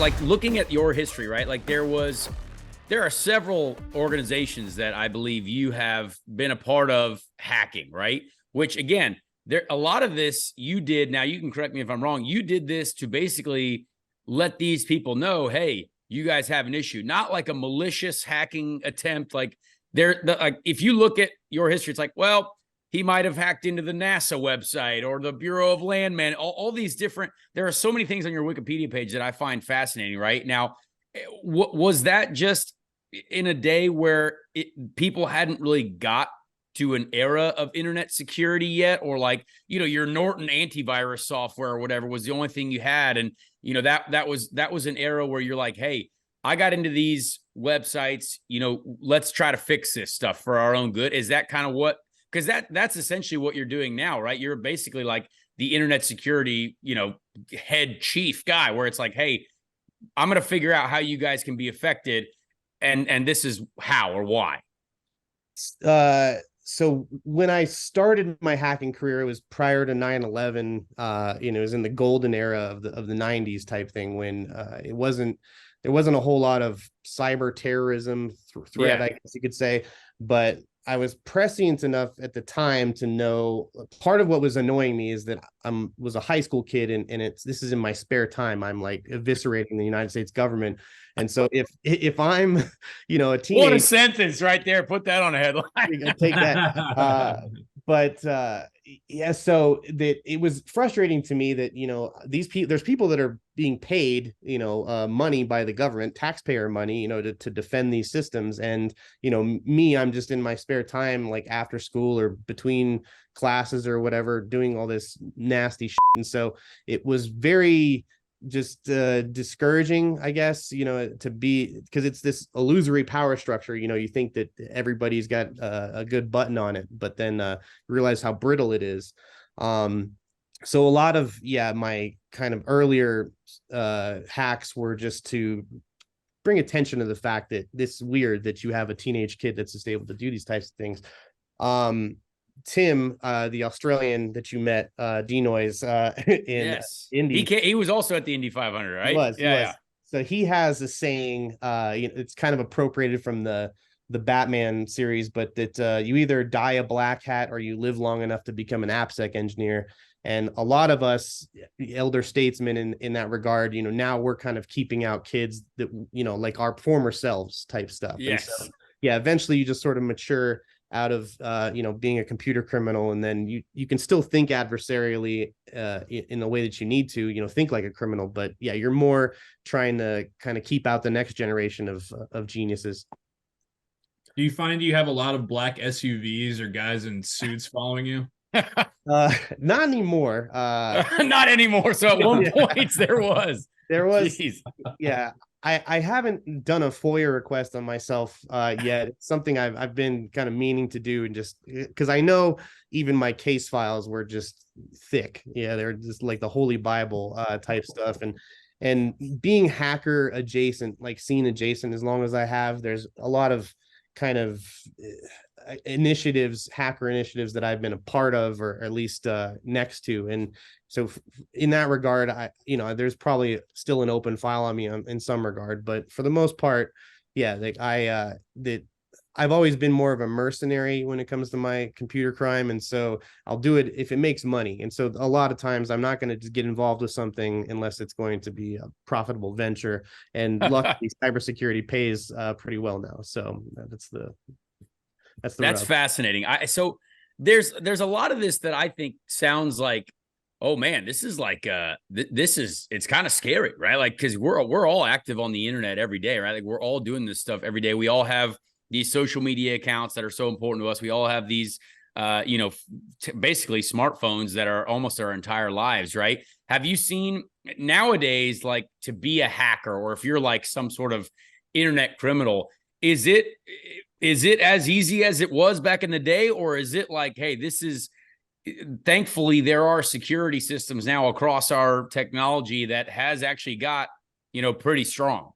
like looking at your history, right? Like there are several organizations that I believe you have been a part of hacking, right? Which again, a lot of this you did. Now you can correct me if I'm wrong. You did this to basically let these people know, hey, you guys have an issue, not like a malicious hacking attempt. Like if you look at your history, it's like, well, he might have hacked into the NASA website or the Bureau of Land Man, all these different, there are so many things on your Wikipedia page that I find fascinating right now. Was that just in a day where people hadn't really got to an era of internet security yet, or like, your Norton antivirus software or whatever was the only thing you had? And, that was an era where you're like, hey, I got into these websites, let's try to fix this stuff for our own good. Is that kind of what, because that's essentially what you're doing now, right? You're basically like the internet security, head chief guy, where it's like, hey, I'm going to figure out how you guys can be affected. And this is how or why. So when I started my hacking career, it was prior to 9/11. It was in the golden era of the 90s type thing, when there wasn't a whole lot of cyber terrorism threat, I guess you could say. But I was prescient enough at the time to know part of what was annoying me is that I was a high school kid, and this is in my spare time. I'm like eviscerating the United States government. And so if I'm, a teenager, what a sentence right there. Put that on a headline. Take that. So that it was frustrating to me that, there's people that are being paid, money by the government, taxpayer money, to defend these systems. And, me, I'm just in my spare time, like after school or between classes or whatever, doing all this nasty shit. And so it was very just discouraging, I guess, to be, because it's this illusory power structure. You think that everybody's got a good button on it, but then realize how brittle it is. So a lot of my kind of earlier hacks were just to bring attention to the fact that this is weird that you have a teenage kid that's just able to do these types of things. Tim, the Australian that you met, Denoise, in Indy. He was also at the Indy 500, right? He was. So he has a saying, it's kind of appropriated from the Batman series, but that you either die a black hat or you live long enough to become an AppSec engineer. And a lot of us elder statesmen in that regard, now we're kind of keeping out kids that, like our former selves type stuff. Yes. And so, eventually you just sort of mature out of being a computer criminal, and then you can still think adversarially in the way that you need to, think like a criminal, but you're more trying to kind of keep out the next generation of geniuses. Do you find you have a lot of black SUVs or guys in suits following you? Not anymore. Not anymore. So at one point there was. Jeez. I haven't done a FOIA request on myself yet. It's something I've been kind of meaning to do, and just because I know even my case files were just thick. They're just like the Holy Bible type stuff. And being hacker adjacent, like scene adjacent, as long as I have, there's a lot of kind of hacker initiatives that I've been a part of, or at least next to. And so in that regard, there's probably still an open file on me in some regard, but for the most part, I've always been more of a mercenary when it comes to my computer crime. And so I'll do it if it makes money. And so a lot of times I'm not going to just get involved with something unless it's going to be a profitable venture. And luckily cybersecurity pays pretty well now. So that's fascinating. So there's a lot of this that I think sounds like, oh man, this is like it's kind of scary, right? Like, because we're all active on the internet every day, right? Like we're all doing this stuff every day. We all have these social media accounts that are so important to us. We all have these basically smartphones that are almost our entire lives, right? Have you seen nowadays, like, to be a hacker, or if you're like some sort of internet criminal, is it as easy as it was back in the day? Or is it like, hey, thankfully there are security systems now across our technology that has actually got, pretty strong?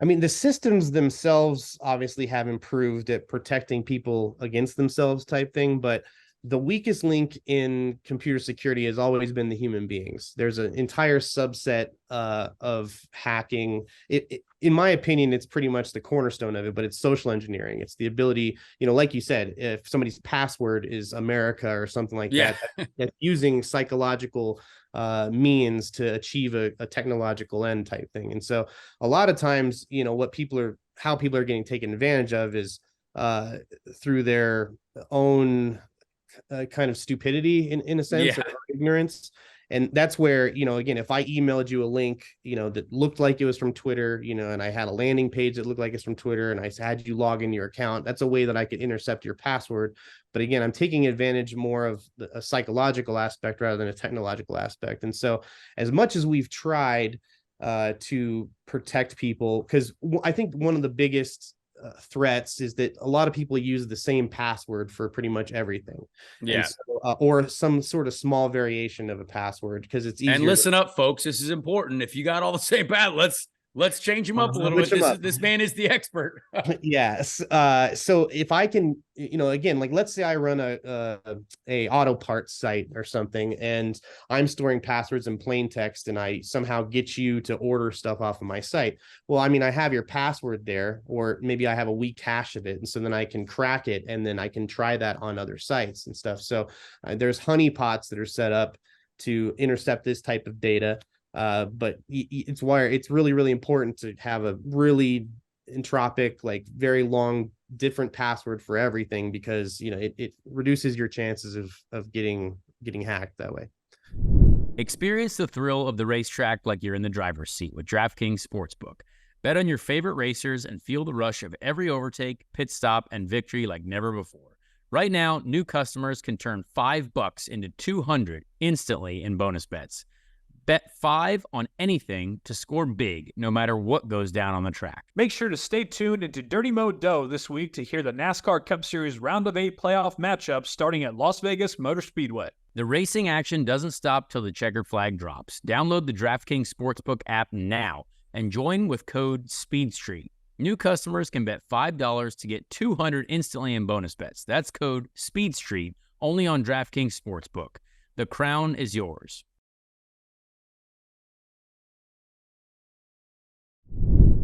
I mean, the systems themselves obviously have improved at protecting people against themselves type thing, but the weakest link in computer security has always been the human beings. There's an entire subset of hacking. In my opinion, it's pretty much the cornerstone of it, but it's social engineering. It's the ability, like you said, if somebody's password is America or something like that, that's using psychological means to achieve a technological end type thing. And so a lot of times, how people are getting taken advantage of is through their own kind of stupidity in a sense, or ignorance. And that's where, again, if I emailed you a link, that looked like it was from Twitter, and I had a landing page that looked like it's from Twitter, and I had you log into your account, that's a way that I could intercept your password. But again, I'm taking advantage more of a psychological aspect rather than a technological aspect. And so as much as we've tried to protect people, because I think one of the biggest threats is that a lot of people use the same password for pretty much everything. Or some sort of small variation of a password, because it's easier. And listen up, folks, this is important. If you got all the same let's change them up a little bit. This man is the expert. Yes. So if I can, again, like let's say I run a auto parts site or something, and I'm storing passwords in plain text, and I somehow get you to order stuff off of my site. Well, I mean, I have your password there, or maybe I have a weak cache of it, and so then I can crack it, and then I can try that on other sites and stuff. So there's honeypots that are set up to intercept this type of data. But it's really, really important to have a really entropic, like very long, different password for everything, because it reduces your chances of getting hacked that way. Experience the thrill of the racetrack like you're in the driver's seat with DraftKings Sportsbook. Bet on your favorite racers and feel the rush of every overtake, pit stop, and victory like never before. Right now, new customers can turn $5 into $200 instantly in bonus bets. Bet 5 on anything to score big, no matter what goes down on the track. Make sure to stay tuned into Dirty Mo Dough this week to hear the NASCAR Cup Series Round of 8 playoff matchups starting at Las Vegas Motor Speedway. The racing action doesn't stop till the checkered flag drops. Download the DraftKings Sportsbook app now and join with code SPEEDSTREET. New customers can bet $5 to get $200 instantly in bonus bets. That's code SPEEDSTREET only on DraftKings Sportsbook. The crown is yours.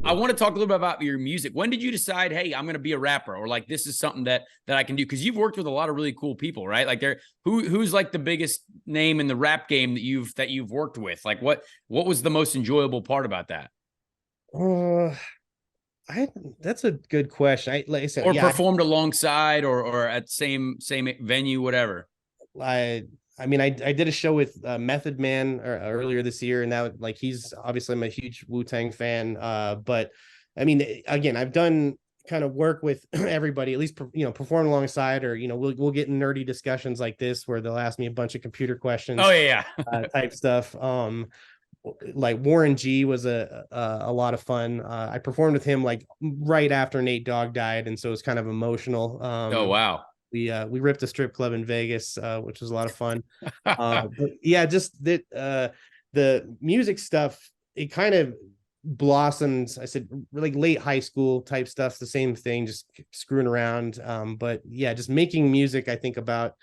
I want to talk a little bit about your music. When did you decide, hey, I'm going to be a rapper, or like this is something that I can do? Because you've worked with a lot of really cool people, right? Like who's like the biggest name in the rap game that you've worked with? Like what was the most enjoyable part about that? That's a good question. Like I said, or performed alongside or at same venue, whatever. I mean, I did a show with Method Man earlier this year, and that, like, he's obviously, I'm a huge Wu-Tang fan. But I mean, again, I've done kind of work with everybody, at least, perform alongside, or, we'll get in nerdy discussions like this where they'll ask me a bunch of computer questions. Oh yeah. Type stuff. Like Warren G was a lot of fun. I performed with him like right after Nate Dogg died, and so it was kind of emotional. Oh wow. We ripped a strip club in Vegas, which was a lot of fun. But yeah, just that the music stuff, it kind of blossomed. I said like late high school type stuff, the same thing, just screwing around. But yeah, just making music, I think, about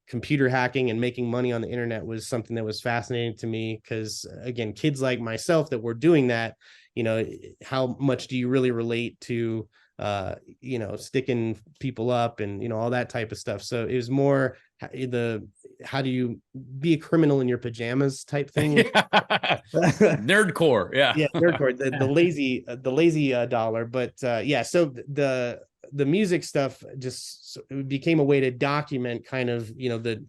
computer hacking and making money on the internet was something that was fascinating to me, because again, kids like myself that were doing that, how much do you really relate to sticking people up and all that type of stuff. So it was more how do you be a criminal in your pajamas type thing. Nerdcore. Yeah Nerdcore, the lazy dollar. But so the music stuff just became a way to document kind of the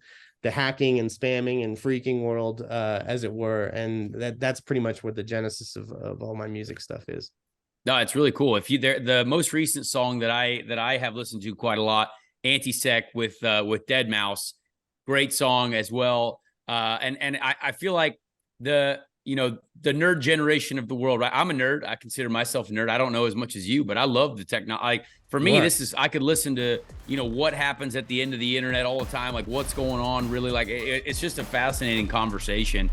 hacking and spamming and freaking world, as it were, and that's pretty much what the genesis of all my music stuff is. No, it's really cool. If the most recent song that I have listened to quite a lot, Anti-Sec with Deadmau5, great song as well. And I feel like the nerd generation of the world, right? I'm a nerd. I consider myself a nerd. I don't know as much as you, but I love the technology. Like for me, I could listen to, what happens at the end of the internet all the time, like what's going on really. Like it's just a fascinating conversation.